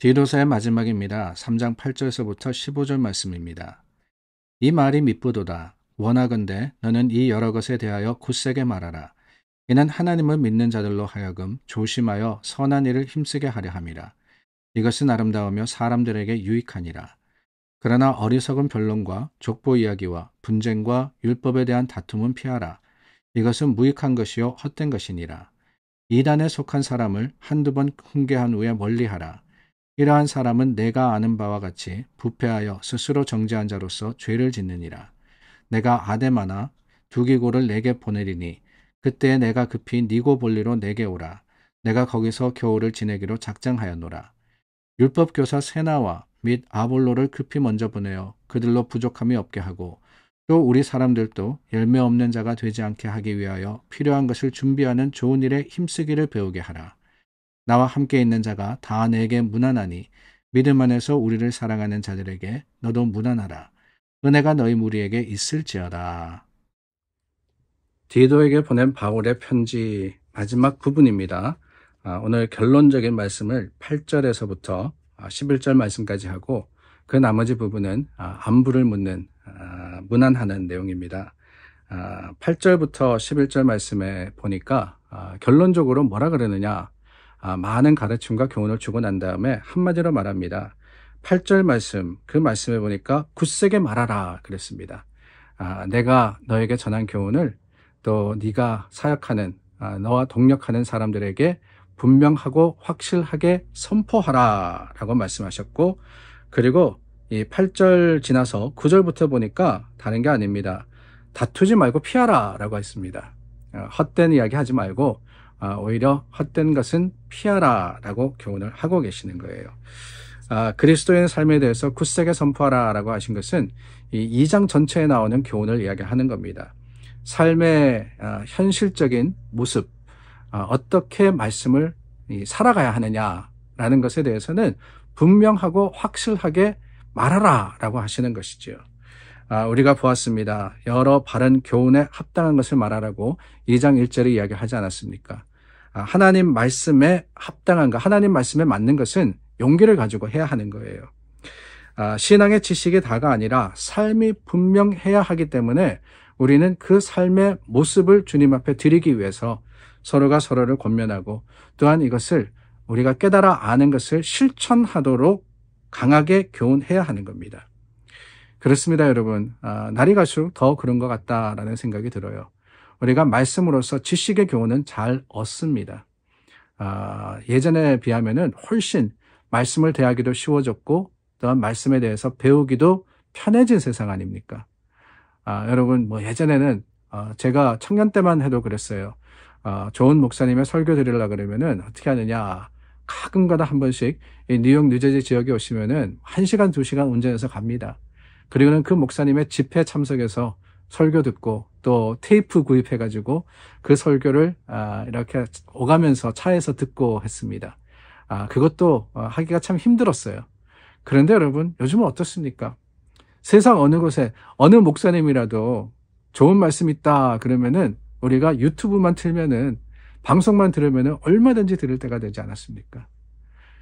디도서의 마지막입니다. 3장 8절에서부터 15절 말씀입니다. 이 말이 미쁘도다. 원하건대 너는 이 여러 것에 대하여 굳세게 말하라. 이는 하나님을 믿는 자들로 하여금 조심하여 선한 일을 힘쓰게 하려 함이라. 이것은 아름다우며 사람들에게 유익하니라. 그러나 어리석은 변론과 족보 이야기와 분쟁과 율법에 대한 다툼은 피하라. 이것은 무익한 것이요 헛된 것이니라. 이단에 속한 사람을 한두 번 훈계한 후에 멀리하라. 이러한 사람은 내가 아는 바와 같이 부패하여 스스로 정죄한 자로서 죄를 짓느니라. 내가 아데마나 두기고를 내게 보내리니 그때 내가 급히 니고볼리로 내게 오라. 내가 거기서 겨울을 지내기로 작정하였노라. 율법 교사 세나와 및 아볼로를 급히 먼저 보내어 그들로 부족함이 없게 하고 또 우리 사람들도 열매 없는 자가 되지 않게 하기 위하여 필요한 것을 준비하는 좋은 일에 힘쓰기를 배우게 하라. 나와 함께 있는 자가 다 내게 무난하니 믿음 안에서 우리를 사랑하는 자들에게 너도 무난하라. 은혜가 너희 무리에게 있을지어다. 디도에게 보낸 바울의 편지 마지막 부분입니다. 오늘 결론적인 말씀을 8절에서부터 11절 말씀까지 하고 그 나머지 부분은 안부를 묻는 문안하는 내용입니다. 8절부터 11절 말씀에 보니까 결론적으로 뭐라 그러느냐, 많은 가르침과 교훈을 주고 난 다음에 한마디로 말합니다. 8절 말씀, 그 말씀에 보니까 굳세게 말하라 그랬습니다. 내가 너에게 전한 교훈을 또 네가 사역하는 너와 동력하는 사람들에게 분명하고 확실하게 선포하라 라고 말씀하셨고, 그리고 이 8절 지나서 9절부터 보니까 다른 게 아닙니다. 다투지 말고 피하라 라고 했습니다. 헛된 이야기 하지 말고 오히려 헛된 것은 피하라 라고 교훈을 하고 계시는 거예요. 그리스도인의 삶에 대해서 굳세게 선포하라 라고 하신 것은 이 2장 전체에 나오는 교훈을 이야기하는 겁니다. 삶의 현실적인 모습, 어떻게 말씀을 살아가야 하느냐라는 것에 대해서는 분명하고 확실하게 말하라 라고 하시는 것이죠. 우리가 보았습니다. 여러 바른 교훈에 합당한 것을 말하라고 2장 1절에 이야기하지 않았습니까? 하나님 말씀에 합당한 것, 하나님 말씀에 맞는 것은 용기를 가지고 해야 하는 거예요. 신앙의 지식이 다가 아니라 삶이 분명해야 하기 때문에 우리는 그 삶의 모습을 주님 앞에 드리기 위해서 서로가 서로를 권면하고 또한 이것을 우리가 깨달아 아는 것을 실천하도록 강하게 교훈해야 하는 겁니다. 그렇습니다, 여러분. 날이 갈수록 더 그런 것 같다라는 생각이 들어요. 우리가 말씀으로서 지식의 교훈은 잘 얻습니다. 예전에 비하면은 훨씬 말씀을 대하기도 쉬워졌고 또한 말씀에 대해서 배우기도 편해진 세상 아닙니까? 여러분, 예전에는 제가 청년 때만 해도 그랬어요. 좋은 목사님의 설교 드리려고 그러면은 어떻게 하느냐, 가끔가다 한 번씩 뉴욕, 뉴저지 지역에 오시면은 1시간, 2시간 운전해서 갑니다. 그리고는 그 목사님의 집회 참석해서 설교 듣고 또 테이프 구입해가지고 그 설교를 이렇게 오가면서 차에서 듣고 했습니다. 그것도 하기가 참 힘들었어요. 그런데 여러분, 요즘은 어떻습니까? 세상 어느 곳에 어느 목사님이라도 좋은 말씀 있다 그러면은 우리가 유튜브만 틀면은, 방송만 들으면은 얼마든지 들을 때가 되지 않았습니까?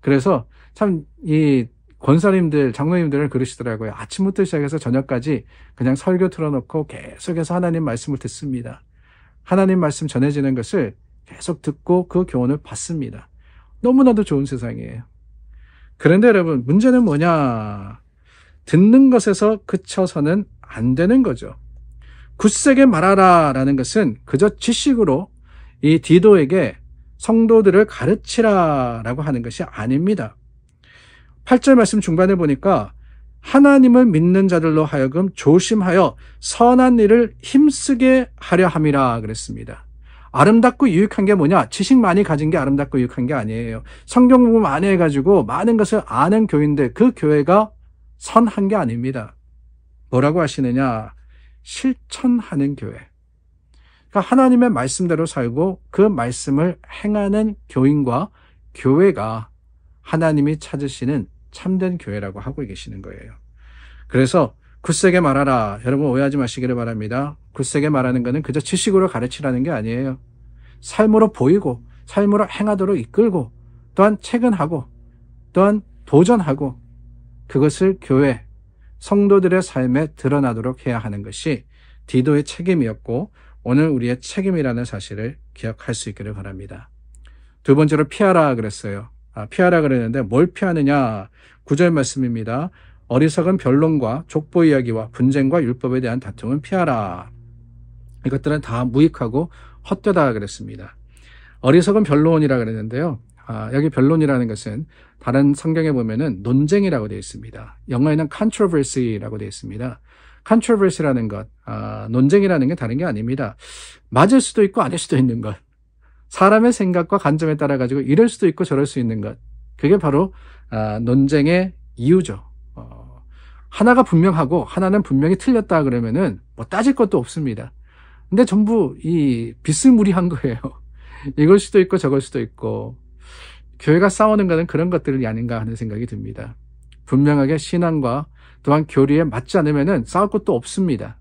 그래서 참 이 권사님들, 장로님들은 그러시더라고요. 아침부터 시작해서 저녁까지 그냥 설교 틀어놓고 계속해서 하나님 말씀을 듣습니다. 하나님 말씀 전해지는 것을 계속 듣고 그 교훈을 받습니다. 너무나도 좋은 세상이에요. 그런데 여러분, 문제는 뭐냐? 듣는 것에서 그쳐서는 안 되는 거죠. 굳세게 말하라 라는 것은 그저 지식으로 이 디도에게 성도들을 가르치라 라고 하는 것이 아닙니다. 8절 말씀 중반에 보니까 하나님을 믿는 자들로 하여금 조심하여 선한 일을 힘쓰게 하려 함이라 그랬습니다. 아름답고 유익한 게 뭐냐? 지식 많이 가진 게 아름답고 유익한 게 아니에요. 성경 공부 많이 해가지고 많은 것을 아는 교회인데 그 교회가 선한 게 아닙니다. 뭐라고 하시느냐? 실천하는 교회. 그러니까 하나님의 말씀대로 살고 그 말씀을 행하는 교인과 교회가 하나님이 찾으시는 참된 교회라고 하고 계시는 거예요. 그래서 굳세게 말하라. 여러분 오해하지 마시기를 바랍니다. 굳세게 말하는 것은 그저 지식으로 가르치라는 게 아니에요. 삶으로 보이고 삶으로 행하도록 이끌고 또한 체근하고 또한 도전하고 그것을 교회, 성도들의 삶에 드러나도록 해야 하는 것이 디도의 책임이었고 오늘 우리의 책임이라는 사실을 기억할 수 있기를 바랍니다. 두 번째로 피하라 그랬어요. 피하라 그랬는데 뭘 피하느냐? 9절 말씀입니다. 어리석은 변론과 족보 이야기와 분쟁과 율법에 대한 다툼은 피하라. 이것들은 다 무익하고 헛되다 그랬습니다. 어리석은 변론이라 그랬는데요. 여기 변론이라는 것은 다른 성경에 보면은 논쟁이라고 되어 있습니다. 영어에는 controversy라고 되어 있습니다. controversy라는 것, 논쟁이라는 게 다른 게 아닙니다. 맞을 수도 있고 아닐 수도 있는 것. 사람의 생각과 관점에 따라 가지고 이럴 수도 있고 저럴 수 있는 것. 그게 바로 논쟁의 이유죠. 하나가 분명하고 하나는 분명히 틀렸다 그러면은 뭐 따질 것도 없습니다. 근데 전부 이 비스무리한 거예요. 이걸 수도 있고 저걸 수도 있고 교회가 싸우는 것은 그런 것들이 아닌가 하는 생각이 듭니다. 분명하게 신앙과 또한 교리에 맞지 않으면은 싸울 것도 없습니다.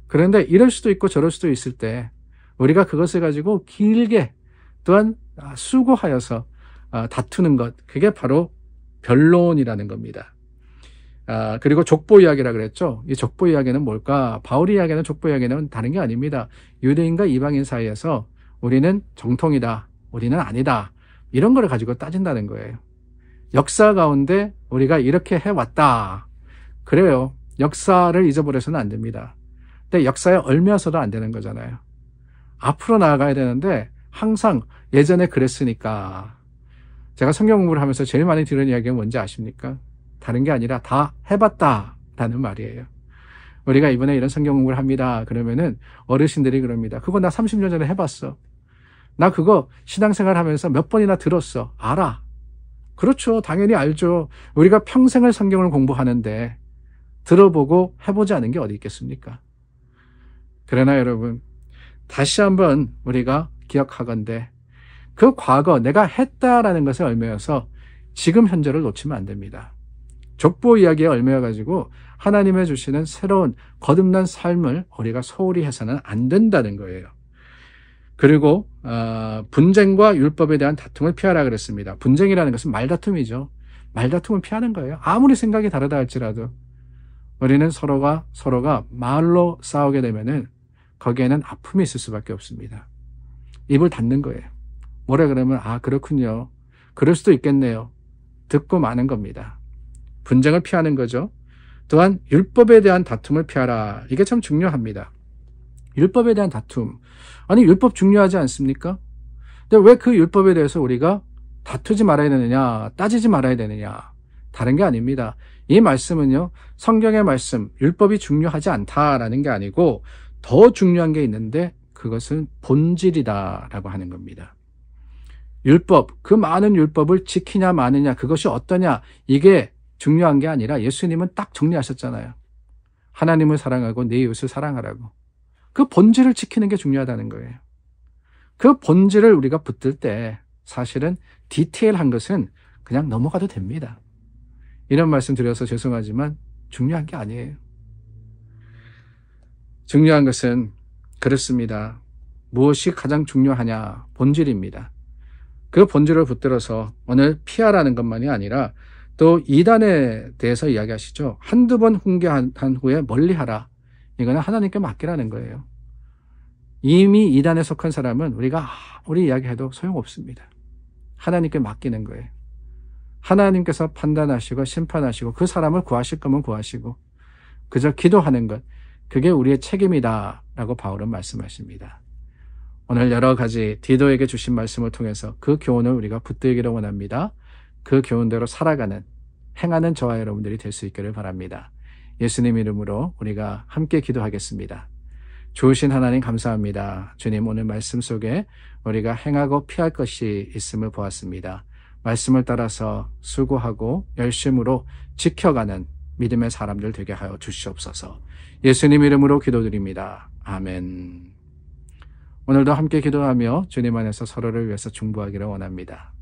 그런데 이럴 수도 있고 저럴 수도 있을 때 우리가 그것을 가지고 길게 또한 수고하여서 다투는 것, 그게 바로 변론이라는 겁니다. 그리고 족보 이야기라 그랬죠. 이 족보 이야기는 뭘까? 바울이 이야기하는 족보 이야기는 다른 게 아닙니다. 유대인과 이방인 사이에서 우리는 정통이다, 우리는 아니다, 이런 거를 가지고 따진다는 거예요. 역사 가운데 우리가 이렇게 해왔다. 그래요. 역사를 잊어버려서는 안 됩니다. 근데 역사에 얽매여서도 안 되는 거잖아요. 앞으로 나아가야 되는데 항상 예전에 그랬으니까. 제가 성경 공부를 하면서 제일 많이 들은 이야기가 뭔지 아십니까? 다른 게 아니라 다 해봤다라는 말이에요. 우리가 이번에 이런 성경 공부를 합니다. 그러면은 어르신들이 그럽니다. 그거 나 30년 전에 해봤어. 나 그거 신앙생활 하면서 몇 번이나 들었어. 알아. 그렇죠. 당연히 알죠. 우리가 평생을 성경을 공부하는데 들어보고 해보지 않은 게 어디 있겠습니까? 그러나 여러분, 다시 한번 우리가 기억하건대 그 과거 내가 했다라는 것에 얽매여서 지금 현재를 놓치면 안 됩니다. 족보 이야기에 얽매여가지고 하나님의 주시는 새로운 거듭난 삶을 우리가 소홀히 해서는 안 된다는 거예요. 그리고 분쟁과 율법에 대한 다툼을 피하라 그랬습니다. 분쟁이라는 것은 말다툼이죠. 말다툼을 피하는 거예요. 아무리 생각이 다르다 할지라도 우리는 서로가 말로 싸우게 되면은 거기에는 아픔이 있을 수밖에 없습니다. 입을 닫는 거예요. 뭐라 그러면 그렇군요. 그럴 수도 있겠네요. 듣고 마는 겁니다. 분쟁을 피하는 거죠. 또한 율법에 대한 다툼을 피하라. 이게 참 중요합니다. 율법에 대한 다툼. 아니 율법 중요하지 않습니까? 근데 왜 그 율법에 대해서 우리가 다투지 말아야 되느냐, 따지지 말아야 되느냐. 다른 게 아닙니다. 이 말씀은요, 성경의 말씀, 율법이 중요하지 않다라는 게 아니고 더 중요한 게 있는데 그것은 본질이다라고 하는 겁니다. 율법, 그 많은 율법을 지키냐 마느냐, 그것이 어떠냐, 이게 중요한 게 아니라 예수님은 딱 정리하셨잖아요. 하나님을 사랑하고 내 이웃을 사랑하라고. 그 본질을 지키는 게 중요하다는 거예요. 그 본질을 우리가 붙들 때 사실은 디테일한 것은 그냥 넘어가도 됩니다. 이런 말씀 드려서 죄송하지만 중요한 게 아니에요. 중요한 것은 그렇습니다. 무엇이 가장 중요하냐? 본질입니다. 그 본질을 붙들어서 오늘 피하라는 것만이 아니라 또 이단에 대해서 이야기하시죠. 한두 번 훈계한 후에 멀리하라. 이거는 하나님께 맡기라는 거예요. 이미 이단에 속한 사람은 우리가 아무리 이야기해도 소용없습니다. 하나님께 맡기는 거예요. 하나님께서 판단하시고 심판하시고 그 사람을 구하실 거면 구하시고 그저 기도하는 것, 그게 우리의 책임이다라고 바울은 말씀하십니다. 오늘 여러 가지 디도에게 주신 말씀을 통해서 그 교훈을 우리가 붙들기를 원합니다. 그 교훈대로 살아가는, 행하는 저와 여러분들이 될 수 있기를 바랍니다. 예수님 이름으로 우리가 함께 기도하겠습니다. 좋으신 하나님 감사합니다. 주님, 오늘 말씀 속에 우리가 행하고 피할 것이 있음을 보았습니다. 말씀을 따라서 수고하고 열심으로 지켜가는 믿음의 사람들 되게 하여 주시옵소서. 예수님 이름으로 기도드립니다. 아멘. 오늘도 함께 기도하며 주님 안에서 서로를 위해서 중보하기를 원합니다.